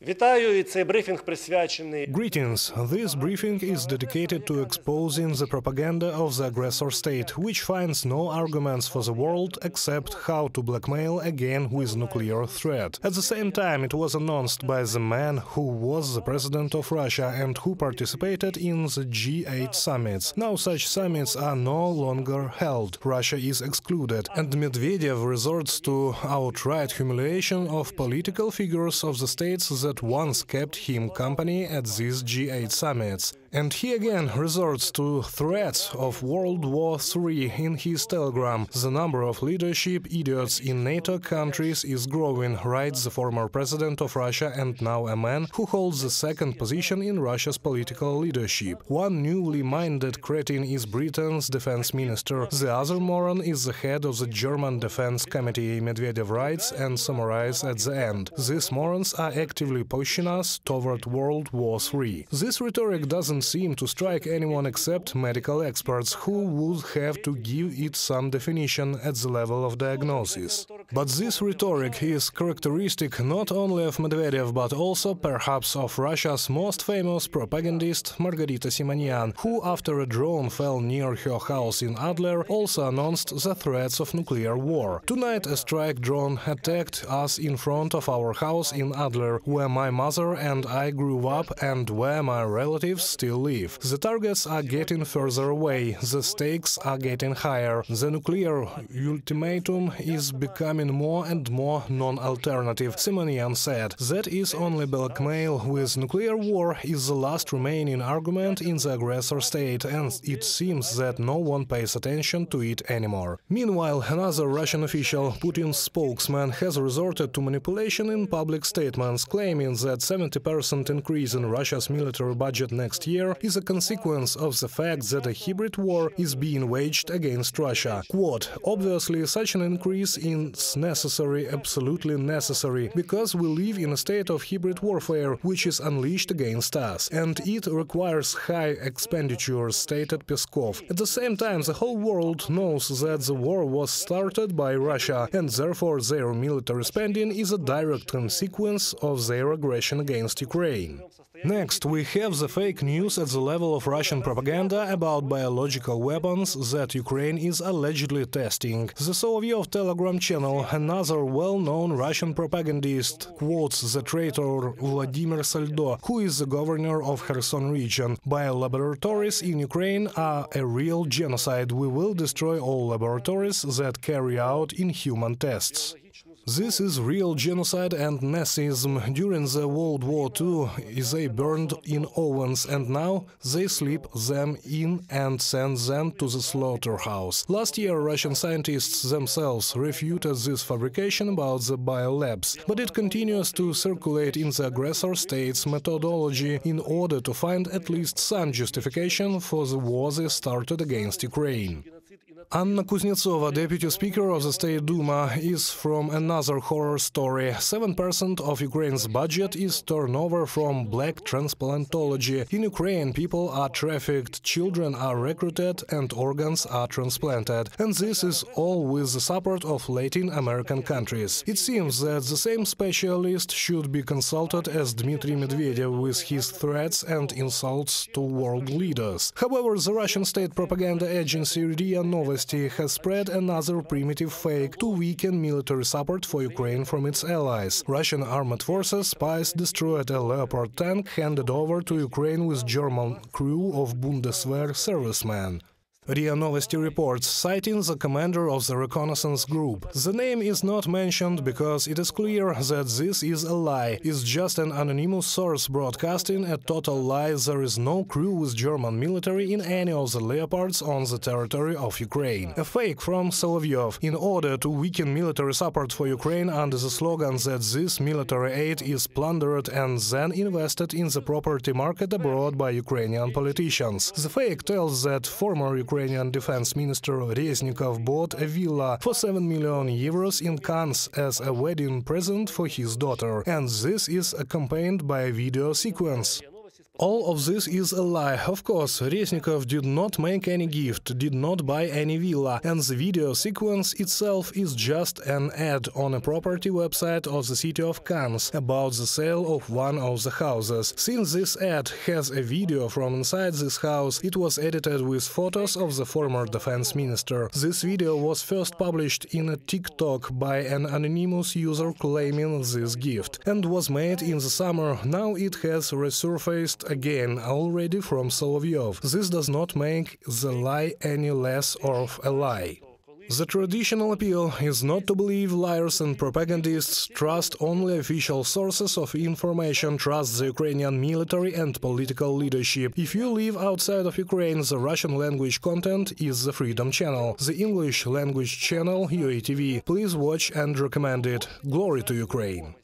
Вітаю, і цей брифінг присвячений. Greetings. This briefing is dedicated to exposing the propaganda of the aggressor state, which finds no arguments for the world except how to blackmail again with nuclear threat. At the same time, it was announced by the man who was the president of Russia and who participated in the G8 summits. Now such summits are no longer held. Russia is excluded, and Medvedev resorts to outright humiliation of political figures of the states that once kept him company at these G8 summits. And he again resorts to threats of World War III in his telegram. The number of leadership idiots in NATO countries is growing, writes the former president of Russia and now a man who holds the second position in Russia's political leadership. One newly minded cretin is Britain's defense minister. The other moron is the head of the German Defense Committee, Medvedev writes and summarizes at the end. These morons are actively pushing us toward World War III. This rhetoric doesn't seem to strike anyone except medical experts, who would have to give it some definition at the level of diagnosis. But this rhetoric is characteristic not only of Medvedev but also perhaps of Russia's most famous propagandist Margarita Simonyan, who after a drone fell near her house in Adler also announced the threats of nuclear war. Tonight a strike drone attacked us in front of our house in Adler, where my mother and I grew up and where my relatives still live. The targets are getting further away, the stakes are getting higher, the nuclear ultimatum is becoming more and more non-alternative, Simonyan said. That is only blackmail. With nuclear war is the last remaining argument in the aggressor state, and it seems that no one pays attention to it anymore. Meanwhile, another Russian official, Putin's spokesman, has resorted to manipulation in public statements, claiming that 70% increase in Russia's military budget next year is a consequence of the fact that a hybrid war is being waged against Russia. Quote, obviously such an increase is necessary, absolutely necessary, because we live in a state of hybrid warfare which is unleashed against us, and it requires high expenditures, stated Peskov. At the same time, the whole world knows that the war was started by Russia, and therefore their military spending is a direct consequence of their aggression against Ukraine. Next, we have the fake news at the level of Russian propaganda about biological weapons that Ukraine is allegedly testing. The Solovyev Telegram channel, another well-known Russian propagandist, quotes the traitor Vladimir Saldo, who is the governor of Kherson region. Biolaboratories in Ukraine are a real genocide. We will destroy all laboratories that carry out inhuman tests. This is real genocide and Nazism. During the World War II, they burned in ovens, and now they slip them in and send them to the slaughterhouse. Last year, Russian scientists themselves refuted this fabrication about the biolabs, but it continues to circulate in the aggressor state's methodology in order to find at least some justification for the war they started against Ukraine. Anna Kuznetsova, deputy speaker of the State Duma, is from another horror story. 7% of Ukraine's budget is turned over from black transplantology. In Ukraine, people are trafficked, children are recruited, and organs are transplanted. And this is all with the support of Latin American countries. It seems that the same specialist should be consulted as Dmitry Medvedev with his threats and insults to world leaders. However, the Russian state propaganda agency RIA Novosti has spread another primitive fake to weaken military support for Ukraine from its allies. Russian armed forces spies destroyed a Leopard tank handed over to Ukraine with German crew of Bundeswehr servicemen. RIA Novosti reports, citing the commander of the reconnaissance group. The name is not mentioned because it is clear that this is a lie. It's just an anonymous source broadcasting a total lie. There is no crew with German military in any of the Leopards on the territory of Ukraine. A fake from Solovyev. In order to weaken military support for Ukraine under the slogan that this military aid is plundered and then invested in the property market abroad by Ukrainian politicians. The fake tells that former Ukrainian Defense Minister Reznikov bought a villa for 7 million euros in Cannes as a wedding present for his daughter, and this is accompanied by a video sequence. All of this is a lie. Of course, Resnikov did not make any gift, did not buy any villa, and the video sequence itself is just an ad on a property website of the city of Cannes about the sale of one of the houses. Since this ad has a video from inside this house, it was edited with photos of the former defense minister. This video was first published in a TikTok by an anonymous user claiming this gift, and was made in the summer. Now it has resurfaced again, already from Solovyov. This does not make the lie any less of a lie. The traditional appeal is not to believe liars and propagandists, trust only official sources of information, trust the Ukrainian military and political leadership. If you live outside of Ukraine, the Russian language content is the Freedom Channel. The English language channel UATV. Please watch and recommend it. Glory to Ukraine!